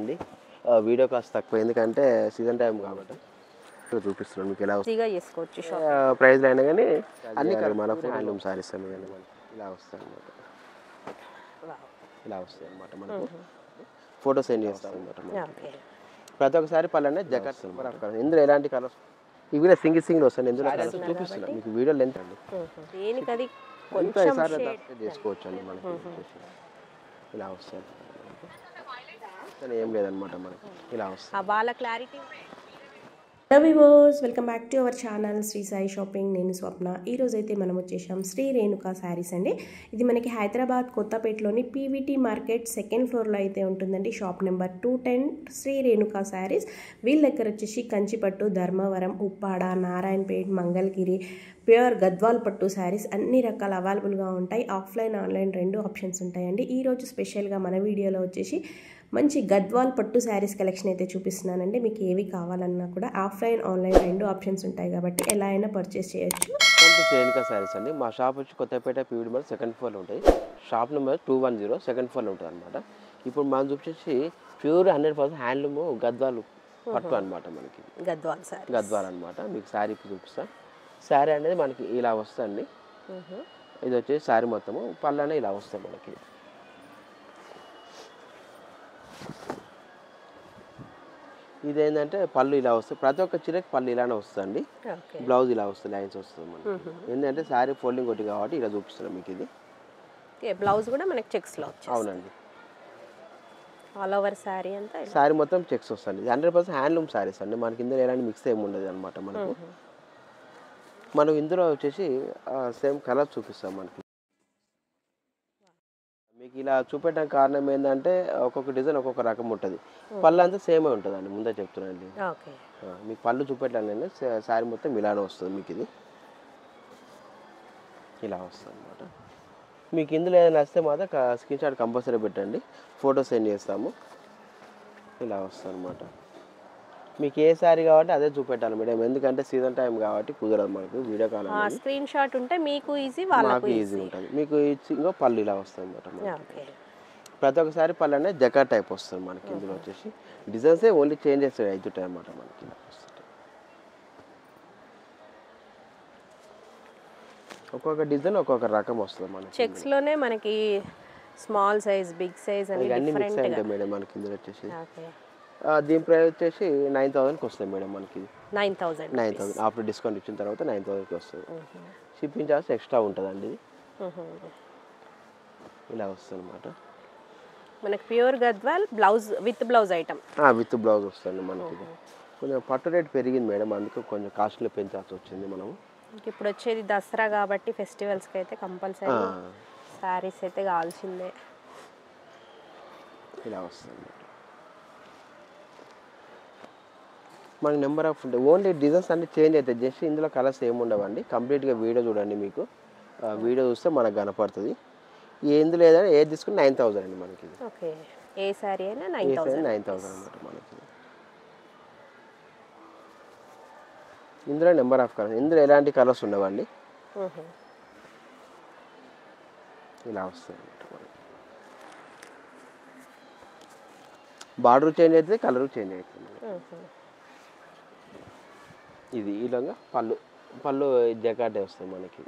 అండి video cost తక్కువ ఎందుకంటే సీజన్ టైం కాబట్టి చూపిస్తున్నాను మీకు ఎలా ఈజీగా చేసుకోవచ్చు ప్రైస్లో అయినా కానీ అన్ని మన హ్యాండ్లూమ్ సారీస్ అన్ని కానీ ఇలా వస్తాయి అన్నమాట ఇలా వస్తాయి అన్నమాట మనకు ఫోటో సెండ్ చేస్తాం అన్నమాట ప్రతి ఒక్కసారి పల్లెనే జకెట్స్ ఇందులో ఎలాంటి కలర్స్ ఇవి కూడా సింగిల్ వస్తాయి ఇందులో కలర్స్ చూపిస్తున్నాను మీకు వీడియో లెంత్ అండి దేనికది కొంచెం చేసుకోవచ్చు అండి మనకి ఇలా వస్తాయి ఏం లేదనమాట మనకి ఇలా వస్తుంది వాళ్ళ clarity. Hello viewers, welcome back to our channel Sri Sai shopping. నేను స్వప్న. ఈరోజు అయితే మనం వచ్చేసాం శ్రీ రేణుకా శారీస్ అండి. ఇది మనకి హైదరాబాద్ కొత్తపేటలోని పీవీటీ మార్కెట్ సెకండ్ ఫ్లోర్లో అయితే ఉంటుందండి. Shop number 210 Sri Renuka saris. వీళ్ళ దగ్గర వచ్చేసి కంచిపట్టు, ధర్మవరం, ఉప్పాడ, నారాయణపేట్, మంగళగిరి, ప్యూర్ గద్వాల్ పట్టు శారీస్ అన్ని రకాల అవైలబుల్గా ఉంటాయి. ఆఫ్లైన్ ఆన్లైన్ రెండు ఆప్షన్స్ ఉంటాయండి. ఈరోజు స్పెషల్గా మన వీడియోలో వచ్చేసి మంచి గద్వాల్ పట్టు శారీస్ కలెక్షన్ అయితే చూపిస్తున్నానండి. మీకు ఏవి కావాలన్నా కూడా ఆఫ్లైన్ ఆన్లైన్ రెండు ఆప్షన్స్ ఉంటాయి కాబట్టి ఎలా అయినా పర్చేస్ చేయొచ్చు. రేణుకా శారీస్ అండి. మా షాప్ వచ్చి కొత్తపేట పీవీటీ మార్కెట్ సెకండ్ ఫ్లోర్లో ఉంటాయి. షాప్ నెంబర్ 210 సెకండ్ ఫ్లోర్లో ఉంటుంది అనమాట. ఇప్పుడు మనం చూపించేసి ప్యూర్ 100% హ్యాండ్లూమ్ గద్వాలు పట్టు అనమాట. మనకి గద్వాల్ అనమాట. మీకు శారీ ఇప్పుడు చూపిస్తాను. శారీ అనేది మనకి ఇలా వస్తుంది. ఇది వచ్చేసి శారీ మొత్తము పళ్ళనే ఇలా వస్తుంది మనకి. ఇదేంటంటే పళ్ళు ఇలా వస్తుంది. ప్రతి ఒక్క చీరకి పళ్ళు ఇలానే వస్తుంది. బ్లౌజ్ ఇలా వస్తుంది, లైన్స్ వస్తుంది మనకి. ఏంటంటే శారీ ఫోల్డింగ్ ఒకటి కాబట్టి ఇలా చూపిస్తున్నాం మీకు. ఇది బ్లౌజ్ కూడా మనకి చెక్స్ లో వచ్చేస్తుంది. అవునండి. ఆల్ ఓవర్ శారీ అంతా శారీ మొత్తం చెక్స్ వస్తుంది. 100% హ్యాండ్లూమ్ శారీస్ అండి. మనకి ఇందులో ఎలాంటి మిక్స్ ఏమి ఉండదు అనమాట. మనకు మనం ఇందులో వచ్చేసి సేమ్ కలర్ చూపిస్తాం మనకి. మీకు ఇలా చూపెట్టడానికి కారణం ఏంటంటే ఒక్కొక్క డిజైన్ ఒక్కొక్క రకం ఉంటుంది. పళ్ళు అంతా సేమే ఉంటుంది అండి. ముందే చెప్తున్నాండి. మీకు పళ్ళు చూపెట్టాలంటే శారీ మొత్తం ఇలానే వస్తుంది మీకు. ఇది ఇలా వస్తుంది అనమాట. మీకు ఇందులో ఏదైనా వస్తే మాత్రం స్క్రీన్ షాట్ కంపల్సరీ పెట్టండి, ఫోటో సెండ్ చేస్తాము. ఇలా వస్తుంది అనమాట. మీకు ఏ శారీ కాబట్టి అదే చూపెట్టాలి మేడం, ఎందుకంటే సీజన్ టైం కాబట్టి కుదరదు మనకు వీడియో కాల్. స్క్రీన్ షాట్ ఉంటే మీకు ఈజీ, మాకు ఈజీ ఉంటుంది. మీకు ఇంకో పళ్ళు ఇలా వస్తుంది అనమాట. ప్రతి ఒక్కసారి పళ్ళు అనేది జకాట్ టైప్ వస్తుంది మనకి. ఇందులో వచ్చేసి డిజైన్సే ఓన్లీ చేంజ్ చేస్తాయి అవుతుంటాయి అనమాట మనకి. ఒక్కొక్క డిజైన్ ఒక్కొక్క రకం వస్తుంది మనకి. చెక్స్ లోనే మనకి స్మాల్ సైజ్, బిగ్ సైజ్ అని అన్ని మిక్స్ ఉంటాయి మేడం మనకి. ఇందులో వచ్చేసి దీని ప్రైస్ వచ్చేసి 9000కి వస్తుంది మేడం మనకి. 9000 ఆఫ్టర్ డిస్కౌంట్ ఇచ్చిన తర్వాత 9000కి వస్తుంది. షిప్పింగ్ చార్జ్ ఎక్స్ట్రా ఉంటుందండి. ఇలా వస్తుంది అనమాట. మనకి pure Gadwal blouse with blouse item. With blouse వస్తుంది మనకి. కొంచెం పట్టు రేట్ పెరిగింది మేడం, అందుకు కొంచెం కాస్ట్లో పెంచాల్సి వచ్చింది మనము. ఇప్పుడు వచ్చేది దసరా కాబట్టి ఫెస్టివల్స్కి అయితే కంపల్సరీ శారీస్ అయితే కావాల్సిందే. ఇలా వస్తుంది మనకి. నెంబర్ ఆఫ్ ఉంటాయి. ఓన్లీ డిజైన్స్ అన్ని చేంజ్ అవుతాయి. జస్ట్ ఇందులో కలర్స్ ఏమి ఉండవండి. కంప్లీట్గా వీడియో చూడండి. మీకు వీడియో చూస్తే మనకు కనపడుతుంది. ఎందులో ఏదైనా ఏది తీసుకుని 9000 అండి మనకి. ఏ శారీ అయినా 9000 అనమాట మనకి. ఇందులో నెంబర్ ఆఫ్ కలర్స్, ఇందులో ఎలాంటి కలర్స్ ఉండవండి. ఇలా వస్తుంది మనకి. బార్డర్ చేంజ్ అవుతుంది, కలర్ చేంజ్ అవుతుంది. ఇది ఇలాగా పళ్ళు జకాటే వస్తుంది మనకి.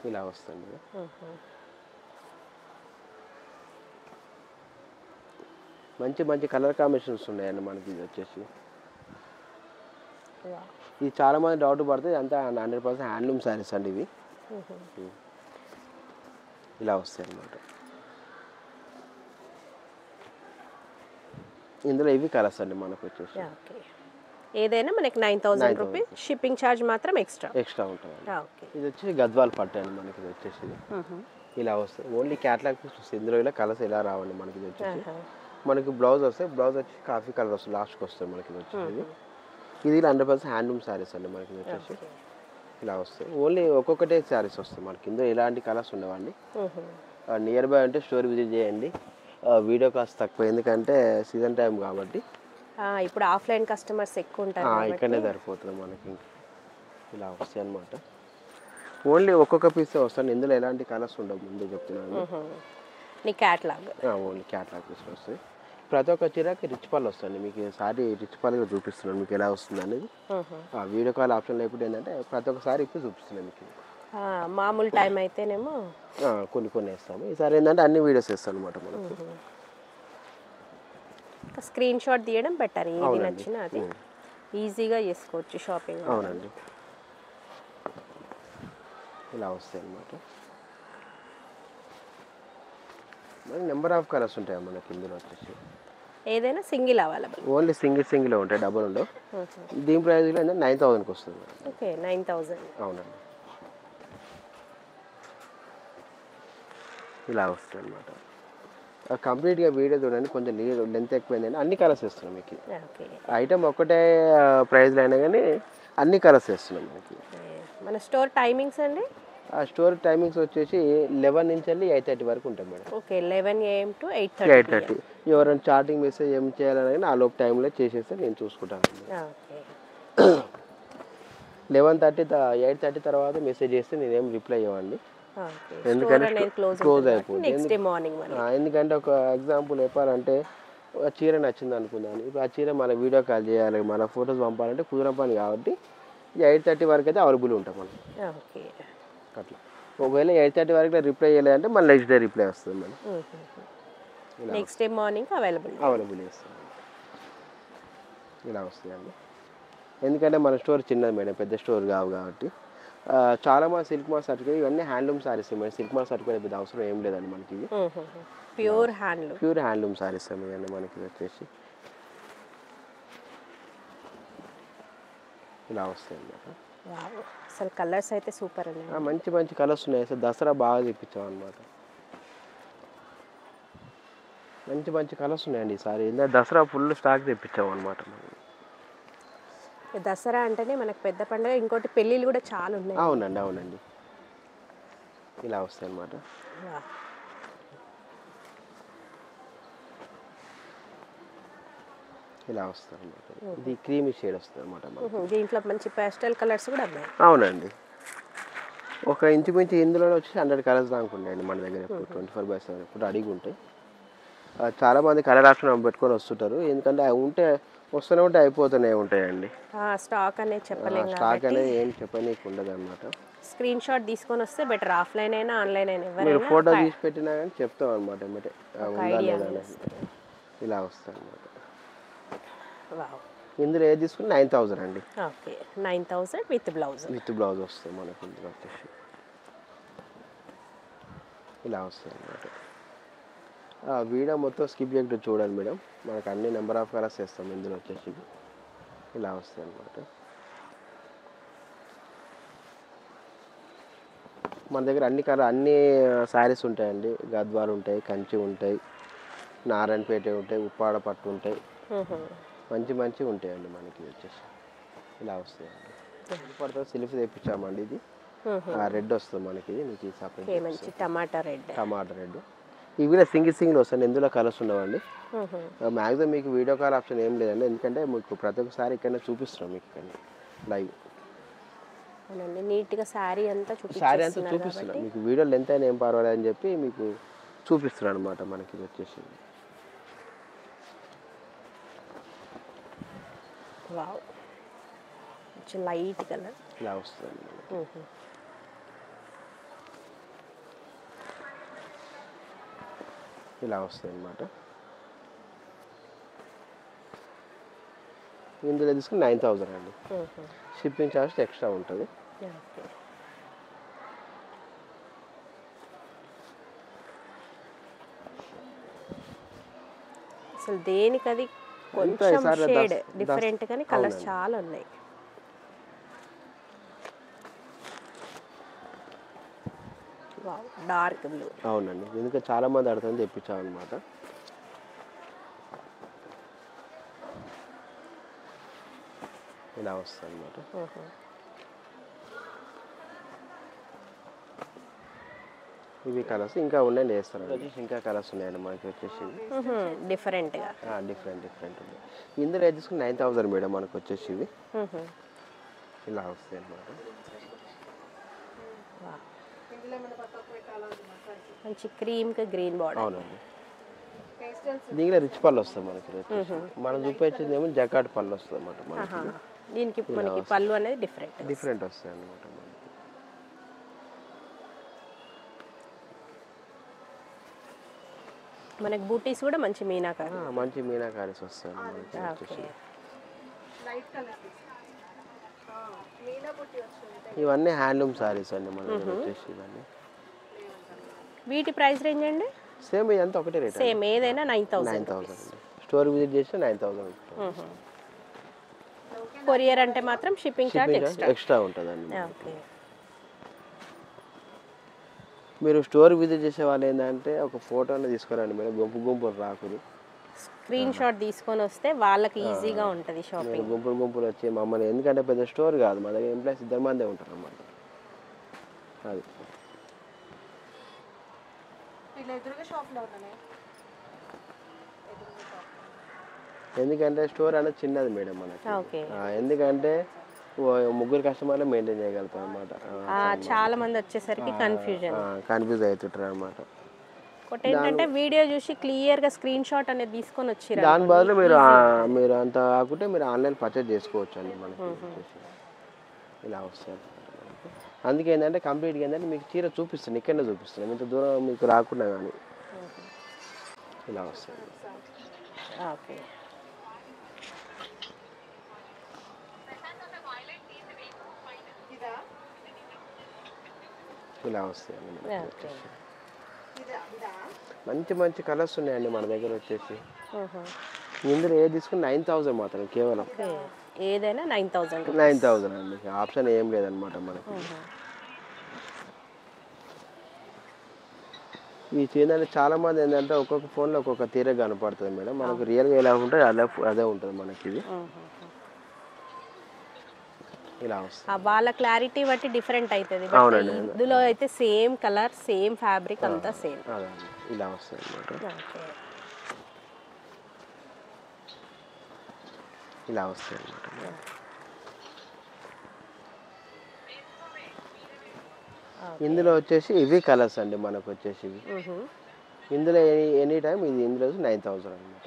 ఇలా వస్తుంది. మంచి మంచి కలర్ కాంబినేషన్స్ ఉన్నాయండి మనకి. ఇది వచ్చేసి ఇది చాలా మంది డౌట్ పడుతుంది. అంతా 100% హ్యాండ్లూమ్ శారీస్ అండి ఇవి. ఇలా వస్తాయి అన్నమాట. ఇందులో ఇవి కలర్స్ అండి మనకు వచ్చేసి. ఏదైనా మనకి 9000 రూపీస్. షిప్పింగ్ ఛార్జ్ మాత్రం ఎక్స్ట్రా ఉంటుంది. ఇది వచ్చి గద్వాల్ పట్టు అండి మనకి. ఇది వచ్చేసి ఇలా వస్తుంది. ఓన్లీ క్యాటలాగ్ పీస్ వస్తుంది. ఇందులో ఇలా కలర్స్ ఇలా రావండి మనకి. ఇది వచ్చేసి మనకి బ్లౌజ్ వస్తాయి. బ్లౌజ్ వచ్చి కాఫీ కలర్ వస్తుంది, లాస్ట్కి వస్తుంది మనకి. ఇది వచ్చేసి ఇది 100% హ్యాండ్లూమ్ శారీస్ అండి మనకి. ఇది వచ్చేసి ఇలా వస్తాయి. ఓన్లీ ఒక్కొక్కటే శారీస్ వస్తాయి మనకి. ఇందులో ఎలాంటి కలర్స్ ఉండవండి. నియర్ బై అంటే స్టోర్ విజిట్ చేయండి. వీడియో కాస్ట్ తక్కువ ఎందుకంటే సీజన్ టైం కాబట్టి. ఇప్పుడు ఆఫ్లైన్ కస్టమర్స్ ఎక్కువ ఉంటారు, ఇక్కడనే సరిపోతుంది మనకి. ఇలా వస్తాయి అన్నమాట. ఓన్లీ ఒక్కొక్క పీసే వస్తాను, ఇందులో ఎలాంటి కలర్స్ ఉండవు, ముందే చెప్తున్నాను. నీ క్యాట్లాగ్. ఓన్లీ క్యాట్లాగ్ పీసులు వస్తాయి. ప్రతి ఒక్క చీరకి రిచ్ పళ్ళు వస్తుంది. మీకు సారీ రిచ్ పళ్ళు చూపిస్తున్నాను మీకు ఎలా వస్తుంది అనేది. వీడియో కాల్ ఆప్షన్ లేకుండా ఏంటంటే ప్రతి ఒక్కసారి ఇప్పుడు చూపిస్తున్నాను మీకు. మామూలు టైం అయితేనేమో కొన్ని వేస్తాము. ఈసారి ఏంటంటే అన్ని వీడియోస్ వేస్తాను అనమాట మనకు. స్క్రీన్ షాట్ తీయడం బెటర్, ఏది నచ్చినా అది ఈజీగా చేసుకోవచ్చు షాపింగ్. అవునండి, ఇలా వస్తాయి అన్నమాట. నెంబర్ ఆఫ్ కలర్స్ ఉంటాయి మనకి ఇందులో వచ్చేసి. ఏదైనా సింగిల్ అవైలబుల్? ఓన్లీ సింగిల్ ఉంటాయి, డబుల్ ఉండవు. దీని ప్రైస్లో 9,000కి వస్తుంది. ఓకే, 9,000. అవునండి, ఇలా వస్తుంది అనమాట. కంప్లీట్గా వీడియో చూడండి, కొంచెం లెంత్ ఎక్కువైందని అన్ని కలర్స్ వేస్తున్నాం మీకు. ఐటమ్ ఒక్కటే ప్రైస్లో అయినా కానీ అన్ని కలర్స్ వేస్తున్నాం మనకి. మన స్టోర్ టైమింగ్స్ అండి? ఆ స్టోర్ టైమింగ్స్ వచ్చేసి 11 నుంచి వెళ్ళి 8:30 వరకు ఉంటాం మేడం. Okay, 11 AM to 8:30. ఎవరైనా చాటింగ్ మెసేజ్ ఏం చేయాలని ఆ లోపు టైంలో చేసేస్తే నేను చూసుకుంటాను. 8:30 తర్వాత మెసేజ్ చేస్తే నేనేం రిప్లై ఇవ్వండి, ఎందుకంటే క్లోజ్ అయిపోతుంది. ఎందుకంటే ఒక ఎగ్జాంపుల్ చెప్పాలంటే చీర నచ్చింది అనుకుందాను, ఇప్పుడు ఆ చీర మన వీడియో కాల్ చేయాలి, మన ఫొటోస్ పంపాలంటే కుదరం పని కాబట్టి 8:30 వరకు అయితే అవైలబుల్ ఉంటాం మనం. అట్లా ఒకవేళ 8:30 వరకు రిప్లై చేయలేదంటే మళ్ళీ నెక్స్ట్ డే రిప్లై వస్తుంది madam. Next day morning available చేస్తాం. ఇలా వస్తుందండి. ఎందుకంటే మన స్టోర్ చిన్నది మేడం, పెద్ద స్టోర్ కావు కాబట్టి. చాలా మంది సిల్క్ మార్క్ సర్టిఫికేట్ ఇవన్నీ handloom saris madam. Silk mark certificate పెద్ద అవసరం ఏం లేదండి మనకి. ప్యూర్ హ్యాండ్లూమ్ సారీస్ ఇవన్నీ మనకి వచ్చేసి ఇలా వస్తాయి అన్నమాట. అసలు కలర్స్ అయితే సూపర్ ఉన్నాయి, మంచి కలర్స్ ఉన్నాయి. అసలు దసరా బాగా తెప్పించాం అనమాట. మంచి కలర్స్ ఉన్నాయండి ఈసారి. దసరా ఫుల్ స్టాక్ తెప్పించాం అనమాట. దసరా అంటేనే మనకు పెద్ద పండుగ, ఇంకోటి పెళ్ళిళ్ళు కూడా చాలా ఉన్నాయి. అవునండి, ఇలా వస్తాయి అన్నమాట. ఇలా వస్తుంది అనమాట. ఇది క్రీమీ షేడ్ వస్తుంది అనమాట. దీంట్లో మంచి పేస్టల్ కలర్స్ కూడా ఉన్నాయి. అవునండి, ఒక ఇంచుమించు ఇందులోనే వచ్చి 100 కలర్స్ దాకా ఉన్నాయండి మన దగ్గర. 24/7 ఇప్పుడు అడిగి ఉంటాయి. చాలామంది కలర్ ఆప్షన్ పెట్టుకొని వస్తుంటారు, ఎందుకంటే అవి వస్తూనే ఉంటే అయిపోతూనే ఉంటాయండి. స్టాక్ అనేది ఏం చెప్పనీకి ఉండదు అనమాట. స్క్రీన్ షాట్ తీసుకొని వస్తే బెటర్, ఆఫ్లైన్ అయినా ఆన్లైన్ అయినా మీరు ఫోటో తీసి పెట్టినా కానీ చెప్తాం అనమాట. ఇలా వస్తుంది అనమాట. ఇందులో ఏది తీసుకుని 9,000 అండి. ఓకే, 9,000 విత్ బ్లౌజ్ వస్తుంది మనకి. ఇందులో వచ్చేసి ఇలా వస్తుంది అనమాట. వీడియో మొత్తం స్కిప్ చేయకుండా చూడండి మేడం, మనకు అన్ని నెంబర్ ఆఫ్ కలర్స్ వేస్తాం ఇందులో వచ్చేసి. ఇలా వస్తాయి అనమాట. మన దగ్గర అన్ని శారీస్ ఉంటాయండి. గద్వాలు ఉంటాయి, కంచి ఉంటాయి, నారాయణపేట ఉంటాయి, ఉప్పాడ పట్టు ఉంటాయి, మంచి ఉంటాయండి మనకి వచ్చేసి. ఇలా వస్తాయండి. పడుతుంది సిల్క్ తెప్పించామండి. ఇది రెడ్ వస్తుంది మనకి. మీకు సపరేట్ టమాటా రెడ్. ఇవి కూడా సింగిల్ వస్తాయి, ఇందులో కలర్స్ ఉండవండి. మ్యాక్సిమం మీకు వీడియో కాల్ ఆప్షన్ ఏం లేదండి, ఎందుకంటే మీకు ప్రతి ఒక్కసారి ఇక్కడనే చూపిస్తున్నాం మీకు ఇక్కడ లైవ్. నీట్గా శారీ అంతా చూపిస్తున్నాం మీకు. వీడియో లెంత్ అయినా ఏం పర్వాలేదు అని చెప్పి మీకు చూపిస్తున్నాను అనమాట. మనకి ఇది వచ్చేసి లైట్ కలర్ ఇలా వస్తుంది. ఇలా వస్తుంది అనమాట. ఇందులో తీసుకుని 9,000 అండి. షిప్పింగ్ ఛార్జ్ ఎక్స్ట్రా ఉంటుంది. అసలు దేనికది కొంచెం షేడ్ డిఫరెంట్ కానీ కలర్స్ చాలా ఉన్నాయి. Dark blue. అవునండి, ఎందుకంటే చాలా మంది అడుగుతుంది తెప్పించాం అనమాట. ఇలా వస్తుంది అనమాట. ఇవి కలర్స్ ఇంకా ఉన్నాయండి, వేస్తారండి. ఇంకా కలర్స్ ఉన్నాయండి మనకి వచ్చేసి డిఫరెంట్గా. డిఫరెంట్ ఉంది. ఇందులో ఏది తీసుకుని 9,000 మేడం మనకు వచ్చేసి. ఇవి ఇలా వస్తాయి అనమాట. మంచి క్రీమ్కి గ్రీన్ బార్డర్. అవునండి. దీనిలో రిచ్ పళ్ళు వస్తుంది మనకి వచ్చేసి. మనం చూపించేది ఏమో జకాట్ పళ్ళు వస్తుంది అన్నమాట మనకి. దీనికి మనకి పళ్ళు అనేది డిఫరెంట్ వస్తాయి అన్నమాట మనకి. మనకి బూటీస్ కూడా మంచి మీనాకారి. మంచి మీనాకారీస్ వస్తాయి మనకి వచ్చేసి. ఇవన్నీ హ్యాండ్లూమ్ సారీస్ అండి మన దగ్గర వచ్చేసి. ఇవన్నీ వీటి ప్రైస్ రేంజ్ అండి? సేమ్ ఇదంతా ఒకటే రేట్. సేమ్ ఏదైనా 9,000. స్టోర్ విజిట్ చేస్తే 9,000. కొరియర్ అంటే మాత్రం షిప్పింగ్ చార్జ్ ఎక్స్ట్రా ఉంటుందండి. ఓకే. మీరు స్టోర్ విజిట్ చేసే వాళ్ళు ఏంటంటే ఒక ఫోటోని తీసుకురండి మేడం, గుంపులు రాకుడు. స్క్రీన్ షాట్ తీసుకొని వస్తే వాళ్ళకి ఈజీగా ఉంటుంది షాపింగ్. గుంపులు వచ్చి మమ్మల్ని, ఎందుకంటే పెద్ద స్టోర్ కాదు మా దగ్గర, ఎంప్లాయీస్ 2 మందే ఉంటారు అన్నమాట. అది ఎందుకంటే స్టోర్ అనేది చిన్నది మేడం మనకి. ఎందుకంటే 3 కస్టమర్లు మెయింటైన్ చేయగలుగుతాం అన్నమాట. చాలా మంది వచ్చేసరికి కన్ఫ్యూజ్ అవుతుంటారు అన్నమాట. ఏంటంటే వీడియో చూసి క్లియర్ గా స్క్రీన్ షాట్ అనేది తీసుకొని వచ్చారు. దాని బదులు మీరు అంత కాకుంటే మీరు ఆన్లైన్ పర్చేజ్ చేసుకోవచ్చు అండి మనకి. ఇలా వస్తుంది. అందుకే ఏంటంటే కంప్లీట్గా ఏంటంటే మీకు చీర చూపిస్తాను, ఇక్కడనే చూపిస్తాను, ఇంత దూరం మీకు రాకుండా కానీ ఇలా వస్తుంది. ఓకే. ఇలా వస్తాయండి. మంచి కలర్స్ ఉన్నాయండి మన దగ్గర వచ్చేసి. ఇందులో ఏది తీసుకుని 9,000 మాత్రం, కేవలం ఏదైనా 9,000 అండి. ఆప్షన్ ఏం లేదనమాట మనకి. ఈ చీరలు చాలా మంది ఏంటంటే ఒక్కొక్క ఫోన్లో ఒక్కొక్క తీరే కనపడుతుంది మేడం. మనకు రియల్గా ఎలా ఉంటుంది అదే ఉంటుంది మనకి. ఇది ఇలా వస్తుంది. వాళ్ళ క్లారిటీ బట్టి డిఫరెంట్ అవుతుంది. ఇందులో అయితే సేమ్ కలర్, సేమ్ ఫ్యాబ్రిక్, అంతా సేమ్. ఇలా వస్తుంది అన్నమాట. ఇలా వస్తుంది అన్నమాట. ఇందులో వచ్చేసి ఇవి కలర్స్ అండి మనకు వచ్చేసి. ఇందులో ఎనీ టైం ఇది ఇందులో 9,000 అన్నమాట.